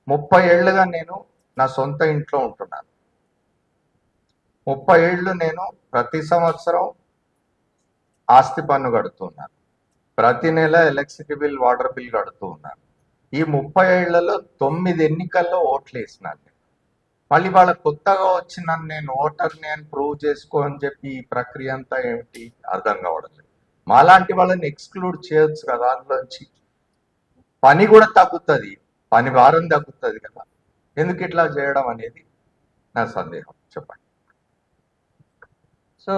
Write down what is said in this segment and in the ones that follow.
30 ఏళ్లుగా నేను నా సొంత ఇంట్లో ఉంటున్నాను. 30 ఏళ్ళు నేను ప్రతి సంవత్సరం ఆస్తి పన్ను కడుతున్నాను. ప్రతి నెల ఎలక్ట్రిసిటీ బిల్, వాటర్ బిల్ కడుతూ ఉన్నాను. ఈ 30 ఏళ్లలో 9 ఎన్నికల్లో ఓట్లు వేసినాను. మళ్ళీ వాళ్ళ కొత్తగా వచ్చిన నేను ఓటర్ని అని ప్రూవ్ చేసుకో అని చెప్పి ఈ ప్రక్రియ అంతా ఏమిటి అర్థం కావడం లేదు. మాలాంటి వాళ్ళని ఎక్స్క్లూడ్ చేయొచ్చు కదా అందులోంచి. పని కూడా తగ్గుతుంది, పని భారం తగ్గుతుంది కదా. ఎందుకు ఇట్లా చేయడం అనేది నా సందేహం. చెప్పండి. సో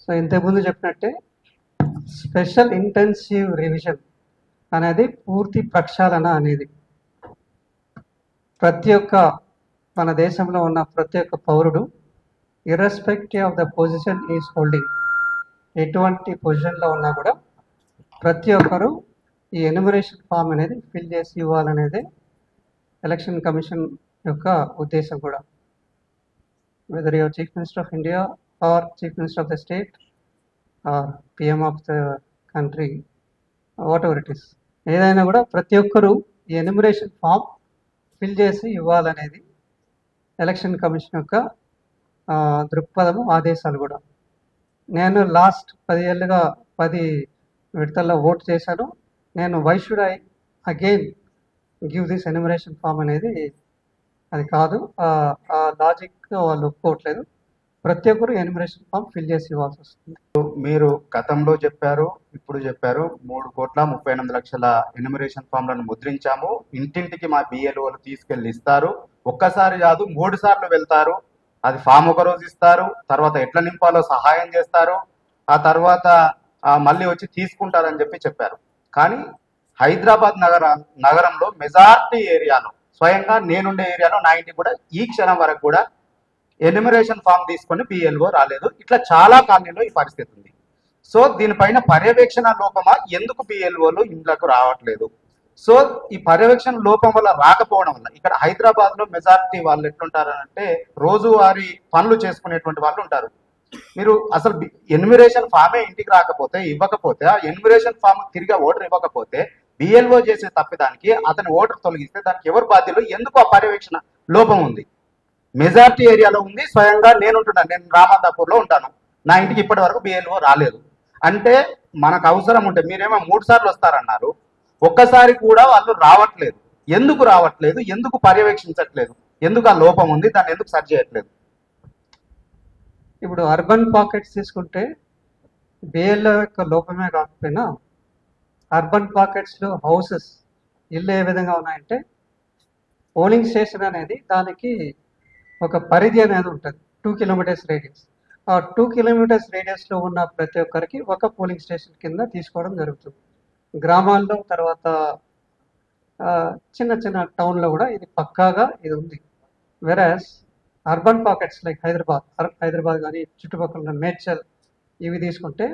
సో ఇంతకుముందు చెప్పినట్టే స్పెషల్ ఇంటెన్సివ్ రివిజన్ అనేది పూర్తి ప్రక్షాళన అనేది ప్రతి ఒక్క మన దేశంలో ఉన్న ప్రతి ఒక్క పౌరుడు irrespective of the position is holding, ఎటువంటి పొజిషన్లో ఉన్నా కూడా ప్రతి ఒక్కరూ ఈ ఎన్యుమరేషన్ ఫామ్ అనేది ఫిల్ చేసి ఇవ్వాలనేది ఎలక్షన్ కమిషన్ యొక్క ఉద్దేశం కూడా. Whether your chief minister of India or chief minister of the state or PM of the country, whatever it is, ఏదైనా కూడా ప్రతి ఒక్కరూ ఈ ఎన్యుమరేషన్ ఫామ్ ఫిల్ చేసి ఇవ్వాలనేది ఎలక్షన్ కమిషన్ యొక్క దృక్పథము, ఆదేశాలు కూడా. నేను లాస్ట్ 10 ఏళ్ళుగా 10 విడతల్లో ఓటు చేశాను. నేను why should I again give this enumeration form అనేది అది కాదు, ఆ లాజిక్ వాళ్ళు ఒప్పుకోవట్లేదు. ప్రతి ఒక్కరు ఎన్యుమరేషన్ ఫామ్ ఫిల్ చేసి ఇవ్వాల్సి వస్తుంది. మీరు గతంలో చెప్పారు, ఇప్పుడు చెప్పారు 3,38,00,000 ఎన్యుమరేషన్ ఫామ్లను ముద్రించాము, ఇంటింటికి మా బిఎల్ఓలు తీసుకెళ్లి ఇస్తారు. ఒక్కసారి కాదు 3 సార్లు వెళ్తారు. అది ఫామ్ ఒక రోజు ఇస్తారు, తర్వాత ఎట్లా నింపాలో సహాయం చేస్తారు, ఆ తర్వాత మళ్ళీ వచ్చి తీసుకుంటారని చెప్పారు. కానీ హైదరాబాద్ నగరంలో మెజార్టీ ఏరియాలో, స్వయంగా నేనుండే ఏరియాలో నా ఇంటికి కూడా ఈ క్షణం వరకు కూడా ఎన్యుమరేషన్ ఫామ్ తీసుకొని బిఎల్ఓ రాలేదు. ఇట్లా చాలా కాలనీలో ఈ పరిస్థితి ఉంది. సో దీనిపైన పర్యవేక్షణ లోపమా, ఎందుకు బిఎల్ఓలు ఇంట్లోకి రావట్లేదు? సో ఈ పర్యవేక్షణ లోపం వల్ల రాకపోవడం వల్ల ఇక్కడ హైదరాబాద్ లో మెజారిటీ వాళ్ళు ఎట్లుంటారంటే రోజువారీ పనులు చేసుకునేటువంటి వాళ్ళు ఉంటారు. మీరు అసలు ఎన్యుమరేషన్ ఫామే ఇంటికి రాకపోతే, ఇవ్వకపోతే, ఆ ఎన్యుమరేషన్ ఫామ్ తిరిగి ఓటర్ ఇవ్వకపోతే బిఎల్ఓ చేసే తప్పిదానికి అతని ఓటర్ తొలగిస్తే దానికి ఎవరు బాధ్యులు? ఎందుకు ఆ పర్యవేక్షణ లోపం ఉంది? మెజార్టీ ఏరియాలో ఉంది. స్వయంగా నేను రామాదాపూర్లో ఉంటాను, నా ఇంటికి ఇప్పటి వరకు బిఎల్ఓ రాలేదు. అంటే మనకు అవసరం ఉంటే మీరేమో 3 సార్లు వస్తారన్నారు, ఒక్కసారి కూడా వాళ్ళు రావట్లేదు. ఎందుకు రావట్లేదు? ఎందుకు పర్యవేక్షించట్లేదు? ఎందుకు ఆ లోపం ఉంది? దాన్ని ఎందుకు సరి చేయట్లేదు? ఇప్పుడు అర్బన్ పాకెట్స్ తీసుకుంటే బిఎల్ఓ యొక్క లోపమే కాకపోయినా అర్బన్ పాకెట్స్లో హౌసెస్, ఇల్లు ఏ విధంగా ఉన్నాయంటే పోలింగ్ స్టేషన్ అనేది దానికి ఒక పరిధి అనేది ఉంటుంది, 2 కిలోమీటర్స్ రేడియస్. ఆ 2 కిలోమీటర్స్ రేడియస్లో ఉన్న ప్రతి ఒక్కరికి ఒక పోలింగ్ స్టేషన్ కింద తీసుకోవడం జరుగుతుంది. గ్రామాల్లో, తర్వాత చిన్న చిన్న టౌన్లో కూడా ఇది పక్కాగా ఇది ఉంది. వెరాస్ అర్బన్ పాకెట్స్ లైక్ హైదరాబాద్ కానీ చుట్టుపక్కల మేడ్చల్ ఇవి తీసుకుంటే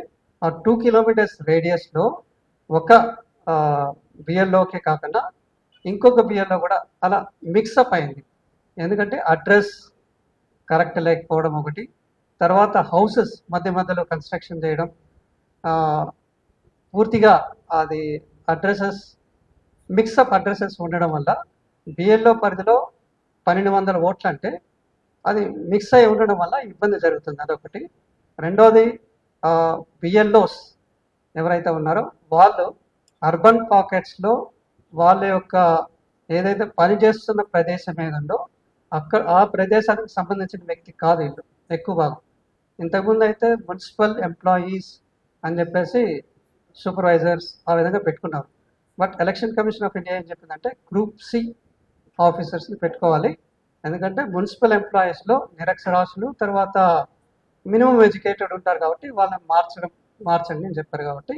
ఆ 2 కిలోమీటర్స్ రేడియస్లో ఒక బిఎల్ఓకే కాకుండా ఇంకొక బిఎల్ఓ కూడా అలా మిక్సప్ అయింది. ఎందుకంటే అడ్రస్ కరెక్ట్ లేకపోవడం ఒకటి, తర్వాత హౌసెస్ మధ్య మధ్యలో కన్స్ట్రక్షన్ చేయడం, పూర్తిగా అది అడ్రసెస్ మిక్సప్ అడ్రసెస్ ఉండడం వల్ల బిఎల్ఓ పరిధిలో 1200 ఓట్లు అంటే అది మిక్స్ అయి ఉండడం వల్ల ఇబ్బంది జరుగుతుంది. అదొకటి. రెండోది బిఎల్ఓస్ ఎవరైతే ఉన్నారో వాళ్ళు అర్బన్ పాకెట్స్లో వాళ్ళ యొక్క ఏదైతే పనిచేస్తున్న ప్రదేశం ఏదందో అక్కడ ఆ ప్రదేశానికి సంబంధించిన వ్యక్తి కాదు వీళ్ళు ఎక్కువ భాగం. ఇంతకుముందు అయితే మున్సిపల్ ఎంప్లాయీస్ అని చెప్పేసి సూపర్వైజర్స్ ఆ విధంగా పెట్టుకున్నారు. But election commission of India ఏం చెప్పిందంటే గ్రూప్ సి ఆఫీసర్స్ని పెట్టుకోవాలి. ఎందుకంటే మున్సిపల్ ఎంప్లాయీస్లో నిరక్షరాస్యులు, తర్వాత మినిమం ఎడ్యుకేటెడ్ ఉంటారు కాబట్టి వాళ్ళని మార్చండి అని చెప్పారు. కాబట్టి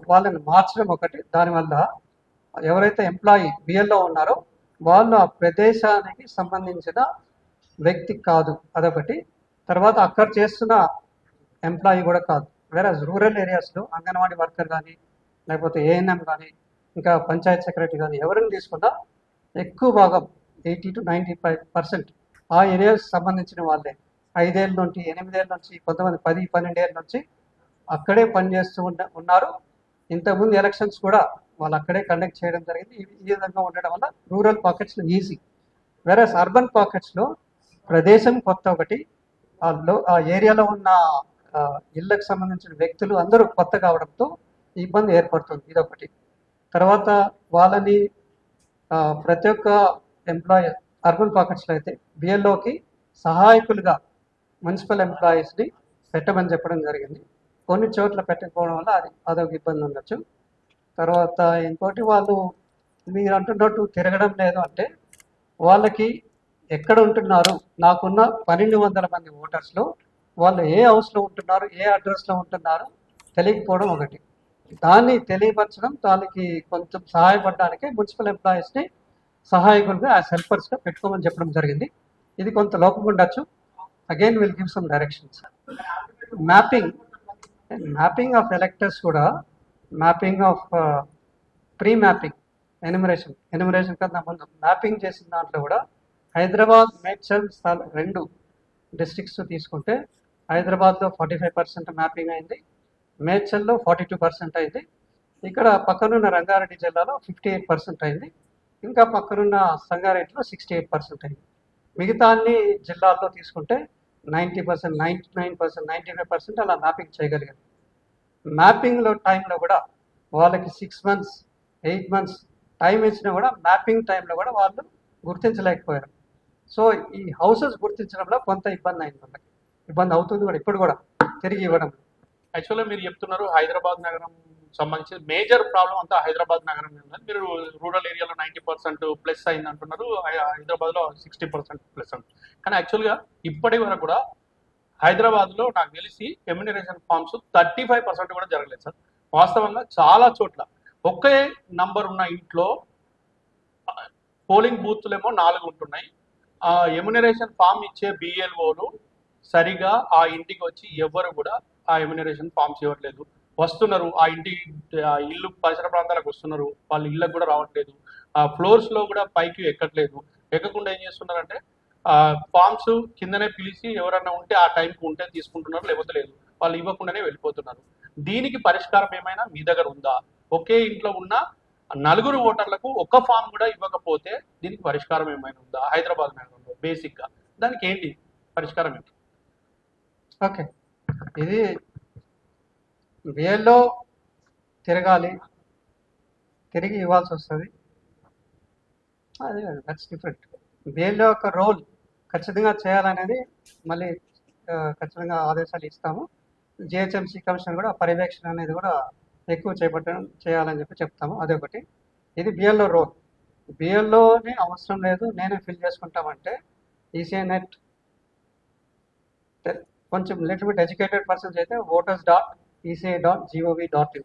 వాళ్ళని మార్చడం ఒకటి. దానివల్ల ఎవరైతే ఎంప్లాయీ బిఎల్ఓ ఉన్నారో వాళ్ళు ఆ ప్రదేశానికి సంబంధించిన వ్యక్తి కాదు, అదొకటి. తర్వాత అక్కడ చేస్తున్న ఎంప్లాయీ కూడా కాదు. వేరే రూరల్ ఏరియాస్లో అంగన్వాడీ వర్కర్ కానీ, లేకపోతే ఏఎన్ఎం కానీ, ఇంకా పంచాయత్ సెక్రటరీ కానీ ఎవరిని తీసుకున్నా ఎక్కువ భాగం 80 to 95% ఆ ఏరియాకి సంబంధించిన వాళ్ళే. 5 ఏళ్ళ నుంచి, 8 ఏళ్ళ నుంచి, కొంతమంది 10-12 ఏళ్ళ నుంచి అక్కడే పనిచేస్తూ ఉన్నారు. ఇంతకుముందు ఎలక్షన్స్ కూడా వాళ్ళు అక్కడే కండక్ట్ చేయడం జరిగింది. ఈ విధంగా ఉండడం వల్ల రూరల్ పాకెట్స్లో ఈజీ, వెరస్ అర్బన్ పాకెట్స్లో ప్రదేశం కొత్త ఒకటి, ఆ ఏరియాలో ఉన్న ఇళ్ళకు సంబంధించిన వ్యక్తులు అందరూ కొత్త కావడంతో ఇబ్బంది ఏర్పడుతుంది, ఇదొకటి. తర్వాత వాళ్ళని ప్రతి ఒక్క ఎంప్లాయీ అర్బన్ పాకెట్స్లో అయితే బిఎల్ఓకి సహాయకులుగా మున్సిపల్ ఎంప్లాయీస్ని పెట్టమని చెప్పడం జరిగింది. కొన్ని చోట్ల పెట్టకపోవడం వల్ల అదొక ఇబ్బంది ఉండొచ్చు. తర్వాత ఇంకోటి, వాళ్ళు మీరు అంటున్నట్టు తిరగడం లేదు అంటే వాళ్ళకి ఎక్కడ ఉంటున్నారు, నాకున్న 1200 మంది ఓటర్స్లో వాళ్ళు ఏ హౌస్లో ఉంటున్నారు, ఏ అడ్రస్లో ఉంటున్నారు తెలియకపోవడం ఒకటి. దాన్ని తెలియపరచడం, దానికి కొంచెం సహాయపడడానికి మున్సిపల్ ఎంప్లాయీస్ని సహాయకులుగా హెల్పర్స్గా పెట్టుకోమని చెప్పడం జరిగింది. ఇది కొంత లోపం ఉండొచ్చు. Again will give some directions. Mapping of electors కూడా, mapping of pre mapping, enumeration కన్నా ముందు మ్యాపింగ్ చేసిన దాంట్లో కూడా హైదరాబాద్, మేడ్చల్ 2 డిస్ట్రిక్ట్స్ తీసుకుంటే హైదరాబాద్లో 45% మ్యాపింగ్ అయింది, మేడ్చల్లో 42% అయింది, ఇక్కడ పక్కనున్న రంగారెడ్డి జిల్లాలో 58% అయింది, ఇంకా పక్కనున్న సంగారెడ్డిలో 68% అయింది. మిగతా అన్ని జిల్లాల్లో తీసుకుంటే 90%, 99%, 95% అలా మ్యాపింగ్ చేయగలిగారు. మ్యాపింగ్లో టైంలో కూడా వాళ్ళకి 6 months, 8 months టైం ఇచ్చినా కూడా మ్యాపింగ్ టైంలో కూడా వాళ్ళు గుర్తించలేకపోయారు. సో ఈ హౌసెస్ గుర్తించడంలో కొంత ఇబ్బంది అయింది, వాళ్ళకి ఇబ్బంది అవుతుంది కూడా ఇప్పుడు కూడా తిరిగి ఇవ్వడం. యాక్చువల్గా మీరు చెప్తున్నారు హైదరాబాద్ నగరం సంబంధించి మేజర్ ప్రాబ్లం అంతా హైదరాబాద్ నగరం మీద. మీరు రూరల్ ఏరియాలో 90% ప్లస్ అయింది అంటున్నారు, హైదరాబాద్లో 60% ప్లస్ అంటున్నారు. కానీ యాక్చువల్గా ఇప్పటి వరకు కూడా హైదరాబాద్లో నాకు తెలిసి ఎమ్యూనరేషన్ ఫార్మ్స్ 35% కూడా జరగలేదు సార్. వాస్తవంగా చాలా చోట్ల ఒకే నంబర్ ఉన్న ఇంట్లో పోలింగ్ బూత్లేమో 4 ఉంటున్నాయి. ఎమ్యూనరేషన్ ఫామ్ ఇచ్చే బిఎల్ఓలు సరిగా ఆ ఇంటికి వచ్చి ఎవరు కూడా ఆ ఎమ్యూనరేషన్ ఫామ్స్ ఇవ్వట్లేదు. వస్తున్నారు, ఆ ఇల్లు పరిసర ప్రాంతాలకు వస్తున్నారు, వాళ్ళ ఇళ్ళకు కూడా రావట్లేదు, ఆ ఫ్లోర్స్లో కూడా పైకి ఎక్కట్లేదు. ఎక్కకుండా ఏం చేస్తున్నారంటే ఫామ్స్ కిందనే పిలిచి ఎవరన్నా ఉంటే ఆ టైంకి ఉంటే తీసుకుంటున్నారు, లేకపోతే లేదు, వాళ్ళు ఇవ్వకుండానే వెళ్ళిపోతున్నారు. దీనికి పరిష్కారం ఏమైనా మీ దగ్గర ఉందా? ఒకే ఇంట్లో ఉన్న 4 ఓటర్లకు ఒక ఫామ్ కూడా ఇవ్వకపోతే దీనికి పరిష్కారం ఏమైనా ఉందా హైదరాబాద్ నగరంలో? బేసిక్గా దానికి ఏంటి పరిష్కారం ఏంటి? ఓకే, ఇది బిఎల్లో తిరగాలి, తిరిగి ఇవ్వాల్సి వస్తుంది, అది దట్స్ డిఫరెంట్. బిఎల్లో యొక్క రోల్ ఖచ్చితంగా చేయాలనేది మళ్ళీ ఖచ్చితంగా ఆదేశాలు ఇస్తాము. జిహెచ్ఎంసీ కమిషన్ కూడా పర్యవేక్షణ అనేది కూడా ఎక్కువ చేయాలని చెప్పి చెప్తాము, అదొకటి. ఇది బిఎల్లో రోల్. బిఎల్లోనే అవసరం లేదు, నేనే ఫిల్ చేసుకుంటామంటే ఈసీఐ నెట్ కొంచెం లిటిల్ బిట్ ఎడ్యుకేటెడ్ పర్సన్స్ అయితే voters.eci.gov.in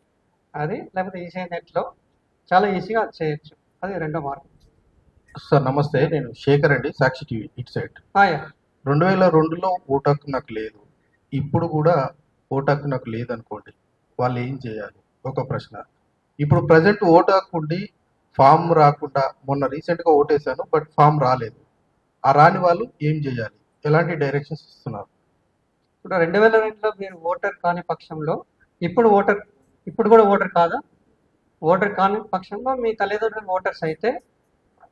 అది, లేకపోతే ఈసీఐ నెట్లో చాలా ఈజీగా చేయొచ్చు, అది రెండో మార్గం. సార్ నమస్తే, నేను శేఖర్ అండి, సాక్షి టీవీ ఇట్ సైడ్. 2002లో ఓటు హక్కు నాకు లేదు, ఇప్పుడు కూడా ఓటు హక్కు నాకు లేదనుకోండి, వాళ్ళు ఏం చేయాలి? ఒక ప్రశ్న. ఇప్పుడు ప్రజెంట్ ఓటు హక్కు ఉండి ఫామ్ రాకుండా, మొన్న రీసెంట్గా ఓటేశాను బట్ ఫామ్ రాలేదు, ఆ రాని వాళ్ళు ఏం చేయాలి? ఎలాంటి డైరెక్షన్స్ ఇస్తున్నారు? ఇప్పుడు 2002లో మీరు ఓటర్ కాని పక్షంలో, ఇప్పుడు కూడా ఓటర్ కాదా? ఓటర్ కాని పక్షంలో మీ తల్లిదండ్రులు ఓటర్స్ అయితే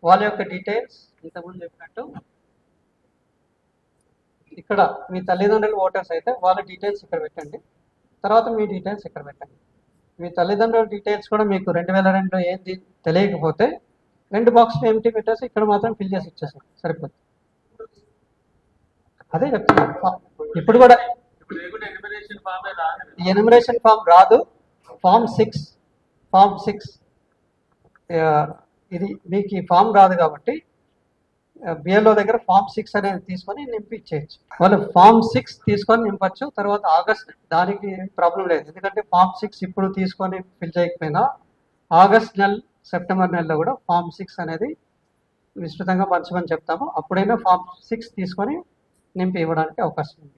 వాళ్ళ యొక్క డీటెయిల్స్ ఇంతకుముందు చెప్పినట్టు ఇక్కడ మీ తల్లిదండ్రులు ఓటర్స్ అయితే వాళ్ళ డీటెయిల్స్ ఇక్కడ పెట్టండి, తర్వాత మీ డీటెయిల్స్ ఇక్కడ పెట్టండి. మీ తల్లిదండ్రుల డీటెయిల్స్ కూడా మీకు 2002లో ఏంది తెలియకపోతే 2 బాక్స్లు ఎంటీ పెట్టేసి ఇక్కడ మాత్రం ఫిల్ చేసి ఇచ్చేసారు, సరిపోతుంది. అదే చెప్తున్నాను, ఇప్పుడు కూడా ఎన్యుమరేషన్ ఫామ్ రాదు, ఫామ్ 6 ఇది మీకు ఈ ఫామ్ రాదు కాబట్టి బిఎల్ఓ దగ్గర ఫామ్ 6 అనేది తీసుకొని నింపి ఇచ్చేయచ్చు. వాళ్ళు ఫామ్ 6 తీసుకొని నింపచ్చు, తర్వాత ఆగస్ట్, దానికి ప్రాబ్లం లేదు. ఎందుకంటే ఫామ్ 6 ఇప్పుడు తీసుకొని ఫిల్ చేయకపోయినా ఆగస్ట్ నెల, సెప్టెంబర్ నెలలో కూడా ఫామ్ 6 అనేది విస్తృతంగా పంచమని చెప్తాము. అప్పుడైనా ఫామ్ 6 తీసుకొని నింపి ఇవ్వడానికి అవకాశం ఉంది.